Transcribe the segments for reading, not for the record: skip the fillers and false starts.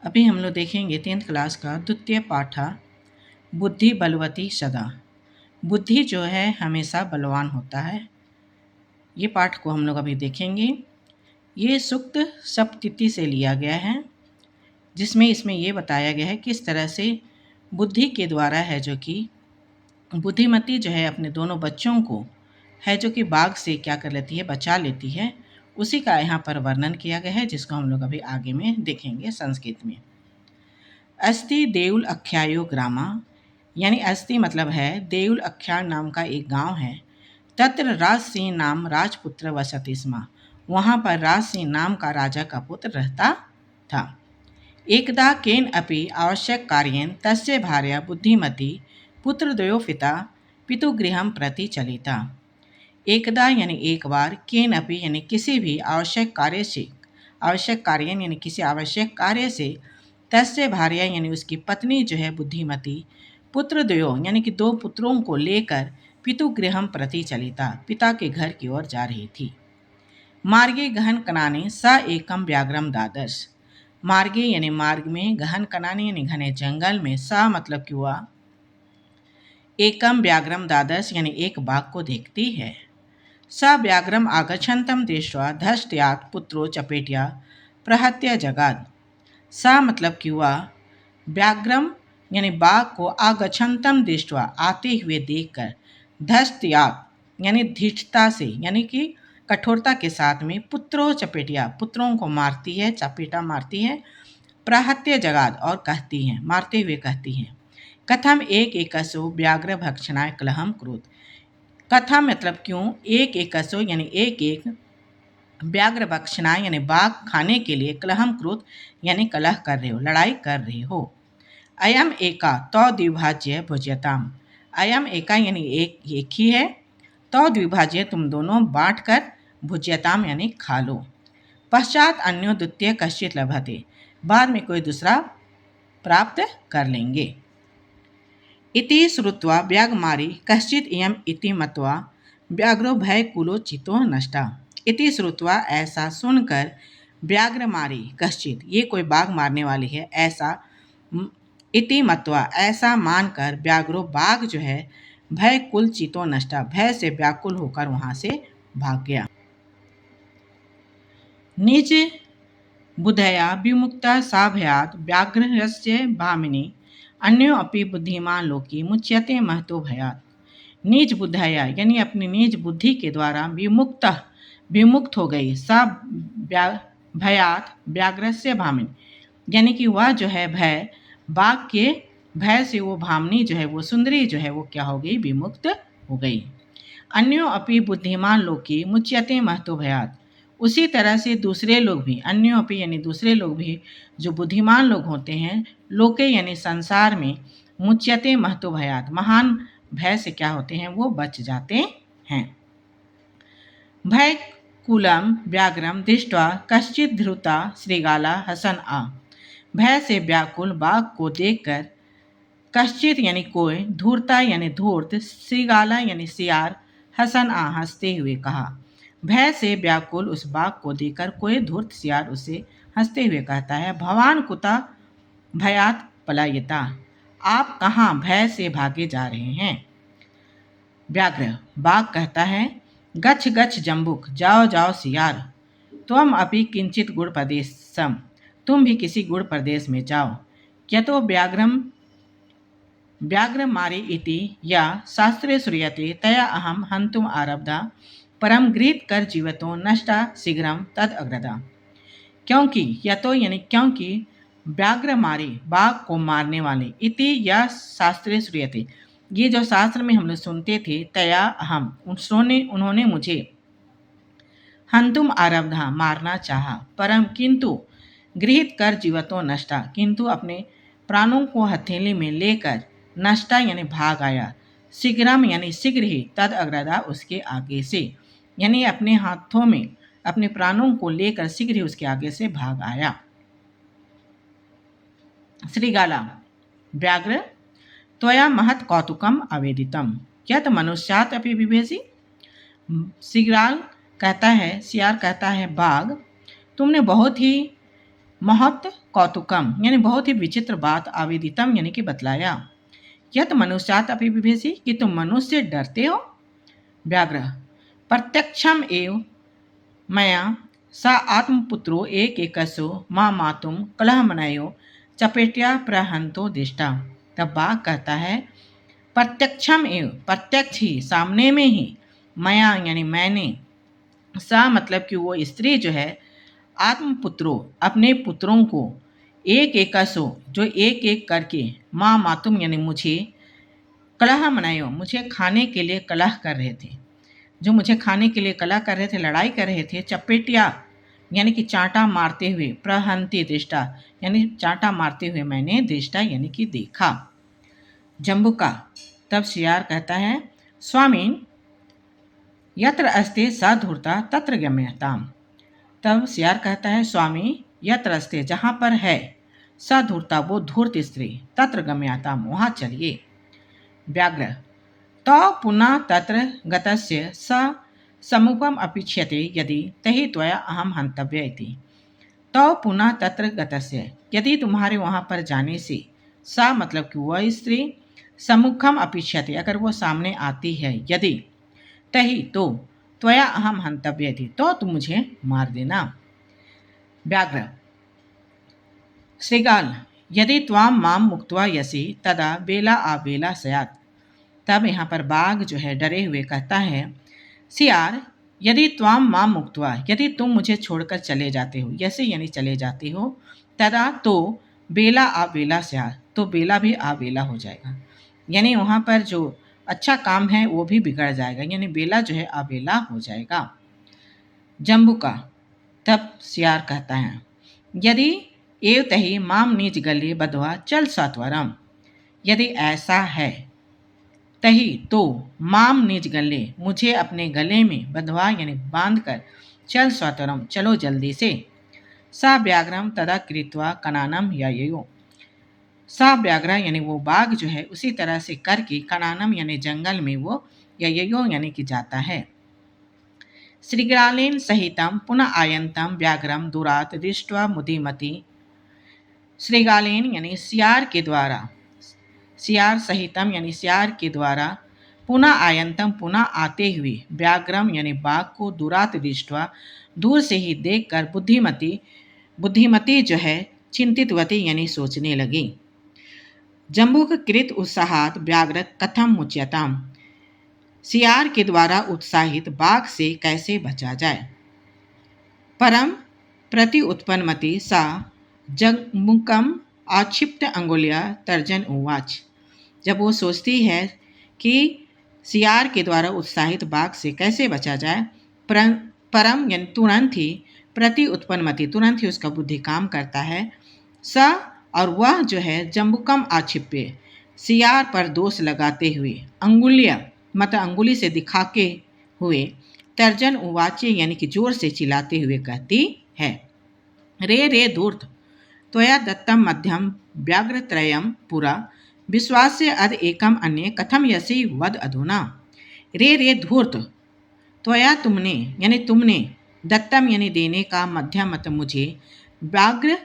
अभी हम लोग देखेंगे 10th क्लास का द्वितीय पाठ बुद्धि बलवती सदा। बुद्धि जो है हमेशा बलवान होता है। ये पाठ को हम लोग अभी देखेंगे। ये सूक्त सप्तति से लिया गया है, जिसमें इसमें ये बताया गया है किस तरह से बुद्धि के द्वारा है जो कि बुद्धिमती जो है अपने दोनों बच्चों को है जो कि बाघ से क्या कर लेती है, बचा लेती है। उसी का यहाँ पर वर्णन किया गया है, जिसको हम लोग अभी आगे में देखेंगे संस्कृत में। अस्ति देउल अख्यायो ग्रामा, यानी अस्ति मतलब है देउल अख्या नाम का एक गांव है। तत्र राज सिंह नाम राजपुत्र वसति स्म, वहाँ पर राज सिंह नाम का राजा का पुत्र रहता था। एकदा केन अपि आवश्यक कार्येन तस्य भार्या बुद्धिमती पुत्रद्वयो पिता पितुगृहं प्रति चलिता। एकदा यानी एक बार, केन अपि यानी किसी भी आवश्यक कार्य से, आवश्यक कार्य यानी किसी आवश्यक कार्य से, तस्य भार्या यानी उसकी पत्नी जो है बुद्धिमती, पुत्रद्वयो यानी कि दो पुत्रों को लेकर पितुगृहं प्रति चलिता, पिता के घर की ओर जा रही थी। मार्गे गहन कनाने स एकम व्याघ्रम दादर्श, मार्गे यानी मार्ग में, गहन कनाने यानी घने जंगल में, सा मतलब कि हुआ, एकम व्याघ्रम दादर्श यानी एक बाघ को देखती है। स व्याघ्रम आगच्छन्तं दृष्ट्वा धष्टयात् पुत्रो चपेट्या प्रहत्य जगाद। सा मतलब कि हुआ, व्याघ्रम यानी बाघ को आगच्छन्तं दृष्ट्वा आते हुए देखकर, धष्टयात् यानी धीष्टता से यानी कि कठोरता के साथ में, पुत्रो चपेटिया पुत्रों को मारती है, चपेटा मारती है, प्रहत्य जगाद और कहती है, मारते हुए कहती है, कथम एक एकसो व्याघ्र भक्षणाय कलहम क्रोध। कथम मतलब क्यों, एक एकसो यानी एक एक, व्याघ्र भक्षणाय यानी बाघ खाने के लिए, कलहम क्रोध यानी कलह कर रहे हो, लड़ाई कर रहे हो। अयम एका तो द्विभाज्य भुज्यताम, अयम एका यानी एक ही है, तो द्विभाज्य तुम दोनों बांट कर, भुज्यताम यानी खा लो। पश्चात अन्यो द्वितीय कश्चित लभते, बाद में कोई दूसरा प्राप्त कर लेंगे। इति श्रुत्वा व्याघ्रमारी कश्चित इयम इति मत्वा व्याघ्रो भय कुलो चितो नष्टा। इति श्रुत्वा ऐसा सुनकर, व्याघ्रमारी कश्चित ये कोई बाघ मारने वाली है, ऐसा, इति मत्वा ऐसा मानकर, व्याघ्रो बाघ जो है, भय कुल चितो नष्टा भय से व्याकुल होकर वहां से भाग गया। निज बुद्धया विमुक्ता सा भयात् व्याघ्रस्य भामिनी अन्यो अपि बुद्धिमान लोकी मुच्यते महतो भयात्। निज बुद्धया यानी अपनी निज बुद्धि के द्वारा विमुक्त हो गई, सा भयात व्याघ्रस्य भामिनी यानी कि वह जो है भय, बाघ के भय से वो भामिनी जो है, वो सुंदरी जो है, वो क्या हो गई, विमुक्त हो गई। अन्यो अपि बुद्धिमान लोकी मुच्यते महतो भयात्, उसी तरह से दूसरे लोग भी, अन्यों अपि यानी दूसरे लोग भी जो बुद्धिमान लोग होते हैं, लोके यानी संसार में, मुच्यते महतो भयात् महान भय से क्या होते हैं, वो बच जाते हैं। भय कुलम व्याघ्रम दृष्ट्वा कश्चित धृता श्रीगाला हसन आ, भय से व्याकुल बाघ को देखकर, कश्चित यानी कोई, धूर्ता यानी धूर्त, श्रीगाला यानी सियार, हसन आ हंसते हुए कहा। भय से व्याकुल उस बाघ को देखकर कोई धूर्त सियार उसे हंसते हुए कहता है, भवान कुता भयात पलायिता, आप कहाँ भय से भागे जा रहे हैं। व्याघ्र बाघ कहता है, गच्छ गच्छ जम्बुक, जाओ जाओ सियार, त्वम अपि किंचित गुड़ प्रदेशम, तुम भी किसी गुड़ प्रदेश में जाओ। यतो व्याघ्रमारी इति या शास्त्रे श्रूयते तया अहम हंतुम आरब्धा, परम गृहीत कर जीवतो नष्टा शीघ्रम तद अग्रदा। क्योंकि, यतो यानी क्योंकि, व्याघ्रमारी बाघ को मारने वाले, इति या शास्त्रे श्रूयते ये जो शास्त्र में हम लोग सुनते थे, तया अहम उन्होंने मुझे, हंतुम आरब्धा मारना चाहा, परम किंतु, गृहीत कर जीवतो नष्टा किंतु अपने प्राणों को हथेली में लेकर, नष्टा यानी भाग आया, शीघ्रम यानी शीघ्र ही, तद अग्रदा उसके आगे से, यानी अपने हाथों में अपने प्राणों को लेकर शीघ्र ही उसके आगे से भाग आया। श्रीगाला व्याघ्र त्वया महत् कौतुकम आवेदितम यत् मनुष्यात् अपि विवेशी। श्रीगाल कहता है, सियार कहता है, बाघ तुमने बहुत ही महत् कौतुकम यानी बहुत ही विचित्र बात आवेदितम यानी कि बतलाया। यत मनुष्यात अपि बिभेषि कि तुम मनुष्य से डरते हो। व्याघ्र प्रत्यक्षम एव मया सा आत्मपुत्रो एक एकसो माँ मातुम कलह मनायो चपेटिया प्रहंतो दिष्टा। तब बाघ कहता है प्रत्यक्षम एव प्रत्यक्ष ही सामने में ही मया यानी मैंने सा मतलब कि वो स्त्री जो है आत्मपुत्रो अपने पुत्रों को एक एकसो जो एक एक करके माँ मातुम यानी मुझे कलह मनायो मुझे खाने के लिए कलह कर रहे थे, जो मुझे खाने के लिए कलह कर रहे थे, लड़ाई कर रहे थे। चपेटिया यानी कि चांटा मारते हुए, प्रहंती दृष्टा यानी चांटा मारते हुए मैंने दृष्टा यानी कि देखा। जम्बुका तब सियार कहता है स्वामी यत्र अस्ते स धूर्ता तत्र गम्यताम। तब सियार कहता है स्वामी यत्र अस्ते जहाँ पर है स धूर्ता वो धूर्त स्त्री तत्र गम्यताम वहाँ चलिए। व्याघ्र तो पुनः तत्र गतस्य स समुखम अपेक्ष्यते यदि तहि त्वया अहम हंतव्य इति। तो पुनः तत्र गतस्य यदि तुम्हारे वहाँ पर जाने से सा मतलब कि वह स्त्री सम्मुखम अपेक्ष्यते अगर वो सामने आती है यदि तहि तो त्वया अहम हंतव्य इति तो तुम मुझे मार देना। व्याघ्र श्रीगाल यदि त्वाम माम मुक्त्वा यसी तदा बेला आबेला स्यात्। तब यहाँ पर बाघ जो है डरे हुए कहता है सियार यदि त्वाम माम मुक्त्वा यदि तुम मुझे छोड़कर चले जाते हो, यसे यानी चले जाते हो, तदा तो बेला आबेला स्यात् तो बेला भी आबेला हो जाएगा, यानी वहाँ पर जो अच्छा काम है वो भी बिगड़ जाएगा, यानी बेला जो है आबेला हो जाएगा। जम्बुका तब सियार कहता है यदि एव तही माम निज गले बधवा चल सत्वरम। यदि ऐसा है तही तो माम निज गले मुझे अपने गले में बधवा यानी बांध कर चल सत्वरम चलो जल्दी से। सा व्याघ्रम तदा कृत्वा कनानम ययो। सा व्याघ्र यानी वो बाघ जो है उसी तरह से करके कनानम यानी जंगल में वो ययो यानी कि जाता है। श्रीग्रालेन सहितम पुनः आयंतम व्याघ्रम दुरात दृष्ट्वा मुदिमति। श्रीगालेन यानी सियार के द्वारा, सियार सहितम यानी सियार के द्वारा, पुनः आयंतम पुनः आते हुए, व्याघ्रम यानी बाघ को दुरात दृष्ट्वा दूर से ही देखकर बुद्धिमती जो है चिंतितवती यानी सोचने लगी। जम्बुक कृत उत्साहात व्याघ्र कथम मुच्यताम। सियार के द्वारा उत्साहित बाघ से कैसे बचा जाए। परम प्रति उत्पन्नमति सा जम्बुकम आक्षिप्त अंगुलिया तर्जन उवाच। जब वो सोचती है कि सियार के द्वारा उत्साहित बाघ से कैसे बचा जाए, परम यानी तुरंत ही, प्रति उत्पन्नमति तुरंत ही उसका बुद्धि काम करता है, स और वह जो है जम्बुकम आक्षिप्य सियार पर दोष लगाते हुए, अंगुलिया मतलब अंगुली से दिखा के हुए, तर्जन उवाचे यानी कि जोर से चिल्लाते हुए कहती है रे रे धूर्त त्वया दत्तम मध्यम व्याघ्रत्रयम पुरा विश्वास्य अद एकम अन्य कथम यसी वद अधुना। रे रे धूर्त त्वया तुमने यानी तुमने, दत्तम यानी देने का, मध्यम मतलब मुझे, व्याघ्र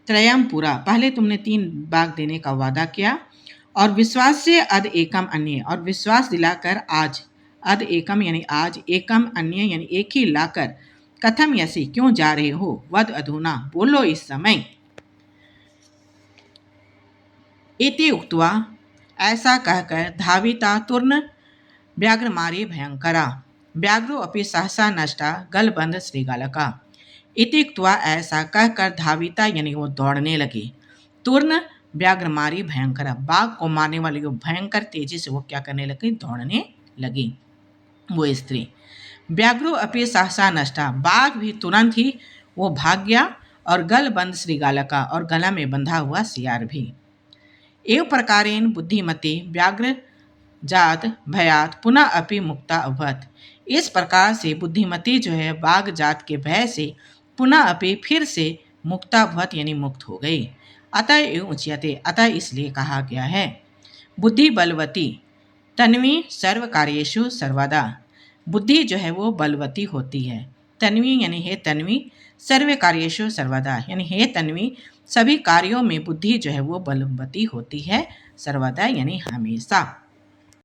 त्रयम पूरा पहले तुमने 3 बाघ देने का वादा किया, और विश्वास से अद एकम अन्य और विश्वास दिलाकर आज, अद एकम यानी आज, एकम अन्य यानी एक ही लाकर, कथम यसी क्यों जा रहे हो, वद अधुना बोलो इस समय। इति उक्त्वा ऐसा कहकर धाविता तुर्ण व्याघ्र मारे भयंकरा व्याघ्रो अपि सहसा नष्टा गलबंध श्रीगालका। इति उक्त्वा ऐसा कहकर धाविता यानी वो दौड़ने लगी, तुर्ण व्याघ्र मारी भयंकरा बाघ को मारने वाली वो भयंकर तेजी से वो क्या करने लगी, दौड़ने लगी वो स्त्री। व्याघ्रो अपि सहसा नष्टा बाघ भी तुरंत ही वो भाग गया, और गलबंध श्रीगालका और गला में बंधा हुआ सियार भी। एव प्रकारेण बुद्धिमती व्याघ्र जात भयात पुनः अपि मुक्ता अभवत। इस प्रकार से बुद्धिमती जो है बाघ जात के भय से पुनः अपि फिर से मुक्ता अभवत यानी मुक्त हो गई। अतः एवं उच्यते अतः इसलिए कहा गया है बुद्धि बलवती तन्वी सर्व कार्येषु सर्वदा। बुद्धि जो है वो बलवती होती है, तन्वी यानी हे तन्वी, सर्व कार्येषु सर्वदा यानी हे तन्वी, सभी कार्यों में बुद्धि जो है वो बलवती होती है, सर्वदा यानी हमेशा।